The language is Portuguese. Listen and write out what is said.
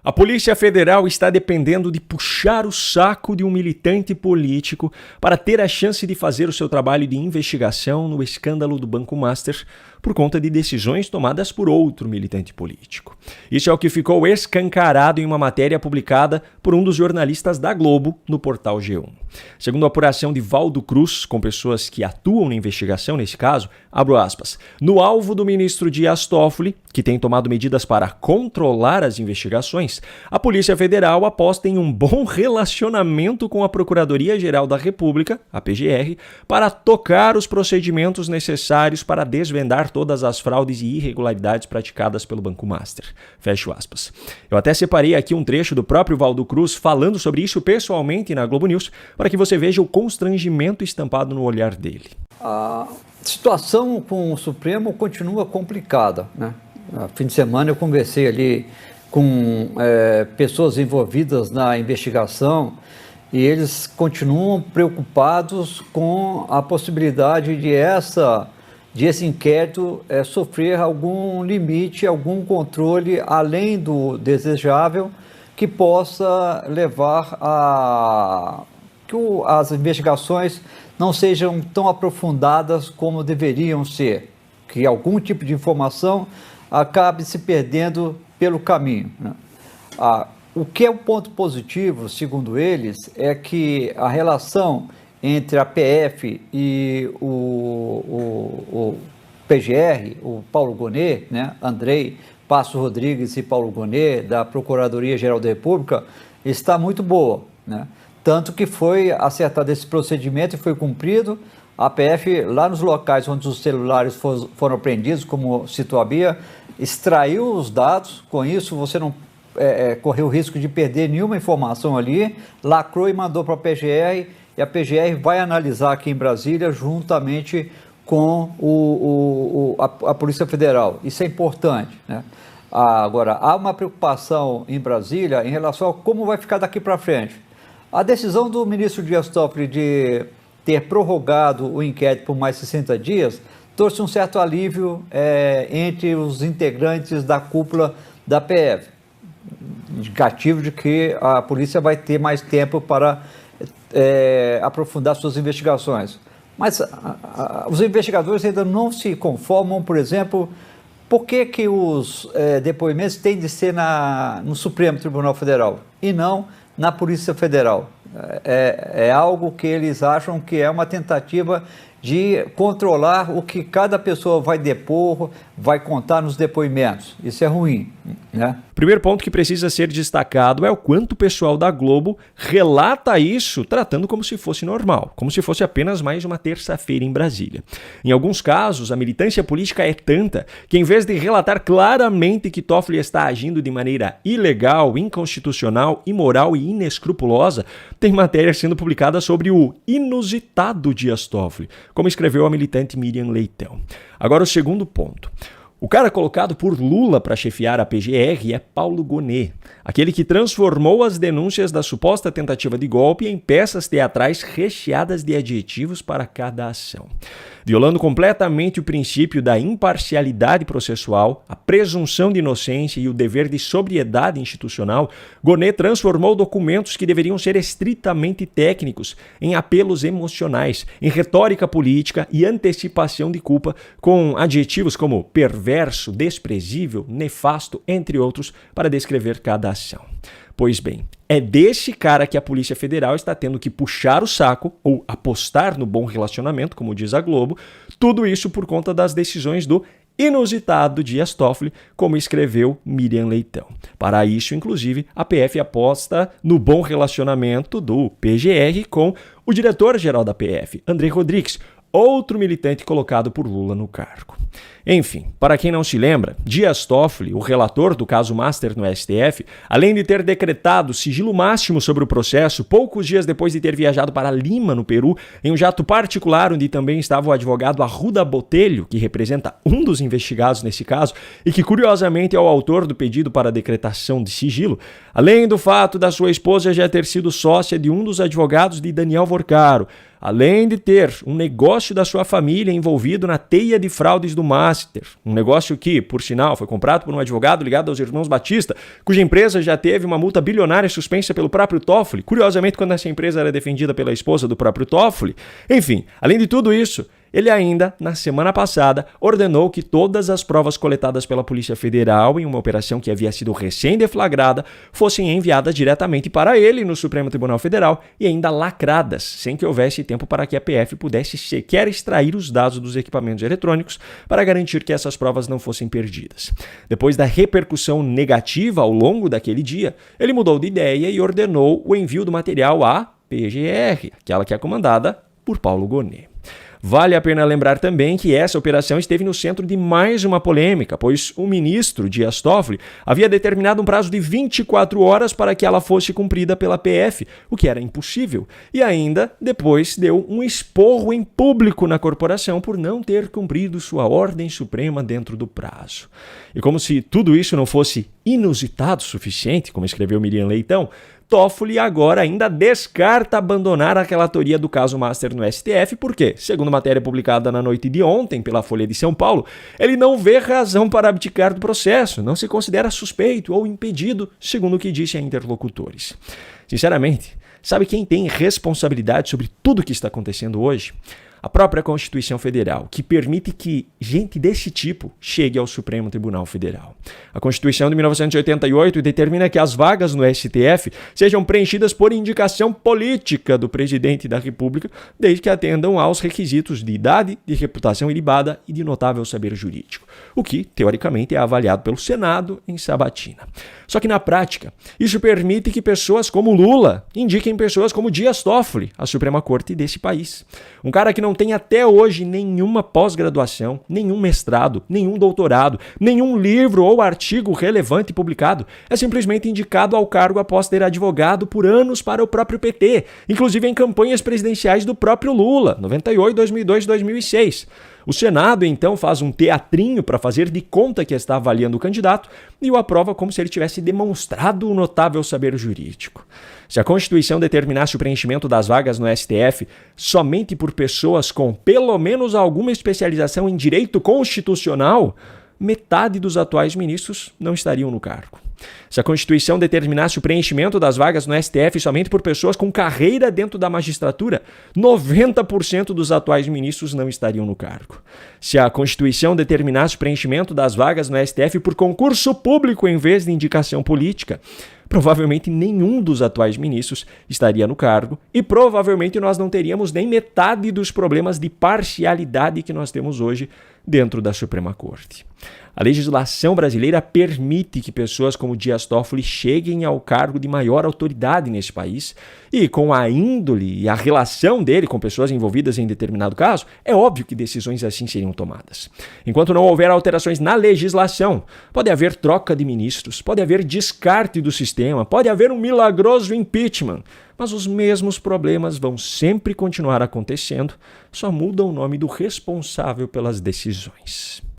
A Polícia Federal está dependendo de puxar o saco de um militante político para ter a chance de fazer o seu trabalho de investigação no escândalo do Banco Master por conta de decisões tomadas por outro militante político. Isso é o que ficou escancarado em uma matéria publicada por um dos jornalistas da Globo no portal G1. Segundo a apuração de Valdo Cruz, com pessoas que atuam na investigação nesse caso, abro aspas, no alvo do ministro Dias Toffoli, que tem tomado medidas para controlar as investigações, a Polícia Federal aposta em um bom relacionamento com a Procuradoria-Geral da República, a PGR, para tocar os procedimentos necessários para desvendar todas as fraudes e irregularidades praticadas pelo Banco Master. Fecho aspas. Eu até separei aqui um trecho do próprio Valdo Cruz falando sobre isso pessoalmente na Globo News, para que você veja o constrangimento estampado no olhar dele. A situação com o Supremo continua complicada, né? No fim de semana eu conversei ali com pessoas envolvidas na investigação e eles continuam preocupados com a possibilidade de esse inquérito sofrer algum limite, algum controle além do desejável que possa levar a que as investigações não sejam tão aprofundadas como deveriam ser, que algum tipo de informação acabe se perdendo pelo caminho, né? O que é um ponto positivo, segundo eles, é que a relação entre a PF e o PGR, o Paulo Gonet, né, Andrei Passo Rodrigues e Paulo Gonet, da Procuradoria-Geral da República, está muito boa, né? Tanto que foi acertado esse procedimento e foi cumprido. A PF, lá nos locais onde os celulares foram apreendidos, como citou a Bia, extraiu os dados. Com isso, você não correu o risco de perder nenhuma informação ali, lacrou e mandou para a PGR, e a PGR vai analisar aqui em Brasília, juntamente com a Polícia Federal. Isso é importante, né? Agora, há uma preocupação em Brasília em relação a como vai ficar daqui para frente. A decisão do ministro Dias Toffoli de ter prorrogado o inquérito por mais 60 dias trouxe um certo alívio entre os integrantes da cúpula da PF, indicativo de que a polícia vai ter mais tempo para aprofundar suas investigações. Mas os investigadores ainda não se conformam, por exemplo, por que os depoimentos têm de ser no Supremo Tribunal Federal e não na Polícia Federal. É algo que eles acham que é uma tentativa de controlar o que cada pessoa vai depor, vai contar nos depoimentos. Isso é ruim, né? Primeiro ponto que precisa ser destacado é o quanto o pessoal da Globo relata isso tratando como se fosse normal, como se fosse apenas mais uma terça-feira em Brasília. Em alguns casos, a militância política é tanta que, em vez de relatar claramente que Toffoli está agindo de maneira ilegal, inconstitucional, imoral e inescrupulosa, tem matéria sendo publicada sobre o inusitado Dias Toffoli, como escreveu a militante Miriam Leitão. Agora, o segundo ponto. O cara colocado por Lula para chefiar a PGR é Paulo Gonet, aquele que transformou as denúncias da suposta tentativa de golpe em peças teatrais recheadas de adjetivos para cada ação. Violando completamente o princípio da imparcialidade processual, a presunção de inocência e o dever de sobriedade institucional, Gonet transformou documentos que deveriam ser estritamente técnicos em apelos emocionais, em retórica política e antecipação de culpa, com adjetivos como perverso, desprezível, nefasto, entre outros, para descrever cada ação. Pois bem, é desse cara que a Polícia Federal está tendo que puxar o saco ou apostar no bom relacionamento, como diz a Globo, tudo isso por conta das decisões do inusitado Dias Toffoli, como escreveu Miriam Leitão. Para isso, inclusive, a PF aposta no bom relacionamento do PGR com o diretor-geral da PF, Andrei Rodrigues, outro militante colocado por Lula no cargo. Enfim, para quem não se lembra, Dias Toffoli, o relator do caso Master no STF, além de ter decretado sigilo máximo sobre o processo, poucos dias depois de ter viajado para Lima, no Peru, em um jato particular onde também estava o advogado Arruda Botelho, que representa um dos investigados nesse caso e que curiosamente é o autor do pedido para a decretação de sigilo, além do fato da sua esposa já ter sido sócia de um dos advogados de Daniel Vorcaro, além de ter um negócio da sua família envolvido na teia de fraudes do Master, um negócio que, por sinal, foi comprado por um advogado ligado aos irmãos Batista, cuja empresa já teve uma multa bilionária suspensa pelo próprio Toffoli, curiosamente quando essa empresa era defendida pela esposa do próprio Toffoli. Enfim, além de tudo isso, ele ainda, na semana passada, ordenou que todas as provas coletadas pela Polícia Federal em uma operação que havia sido recém-deflagrada fossem enviadas diretamente para ele no Supremo Tribunal Federal e ainda lacradas, sem que houvesse tempo para que a PF pudesse sequer extrair os dados dos equipamentos eletrônicos para garantir que essas provas não fossem perdidas. Depois da repercussão negativa ao longo daquele dia, ele mudou de ideia e ordenou o envio do material à PGR, aquela que é comandada por Paulo Gonet. Vale a pena lembrar também que essa operação esteve no centro de mais uma polêmica, pois o ministro Dias Toffoli havia determinado um prazo de 24 horas para que ela fosse cumprida pela PF, o que era impossível, e ainda depois deu um esporro em público na corporação por não ter cumprido sua ordem suprema dentro do prazo. E como se tudo isso não fosse inusitado o suficiente, como escreveu Miriam Leitão, Toffoli agora ainda descarta abandonar a relatoria do caso Master no STF porque, segundo matéria publicada na noite de ontem pela Folha de São Paulo, ele não vê razão para abdicar do processo, não se considera suspeito ou impedido, segundo o que disse a interlocutores. Sinceramente, sabe quem tem responsabilidade sobre tudo o que está acontecendo hoje? A própria Constituição Federal, que permite que gente desse tipo chegue ao Supremo Tribunal Federal. A Constituição de 1988 determina que as vagas no STF sejam preenchidas por indicação política do presidente da República, desde que atendam aos requisitos de idade, de reputação ilibada e de notável saber jurídico, o que, teoricamente, é avaliado pelo Senado em sabatina. Só que, na prática, isso permite que pessoas como Lula indiquem pessoas como Dias Toffoli à Suprema Corte desse país. Um cara que não tem até hoje nenhuma pós-graduação, nenhum mestrado, nenhum doutorado, nenhum livro ou artigo relevante publicado, é simplesmente indicado ao cargo após ter advogado por anos para o próprio PT, inclusive em campanhas presidenciais do próprio Lula, 98, 2002 e 2006. O Senado, então, faz um teatrinho para fazer de conta que está avaliando o candidato e o aprova como se ele tivesse demonstrado um notável saber jurídico. Se a Constituição determinasse o preenchimento das vagas no STF somente por pessoas com pelo menos alguma especialização em direito constitucional, metade dos atuais ministros não estariam no cargo. Se a Constituição determinasse o preenchimento das vagas no STF somente por pessoas com carreira dentro da magistratura, 90% dos atuais ministros não estariam no cargo. Se a Constituição determinasse o preenchimento das vagas no STF por concurso público em vez de indicação política, provavelmente nenhum dos atuais ministros estaria no cargo e provavelmente nós não teríamos nem metade dos problemas de parcialidade que nós temos hoje dentro da Suprema Corte. A legislação brasileira permite que pessoas como Dias Toffoli cheguem ao cargo de maior autoridade nesse país e, com a índole e a relação dele com pessoas envolvidas em determinado caso, é óbvio que decisões assim seriam tomadas. Enquanto não houver alterações na legislação, pode haver troca de ministros, pode haver descarte do sistema, pode haver um milagroso impeachment, mas os mesmos problemas vão sempre continuar acontecendo, só muda o nome do responsável pelas decisões.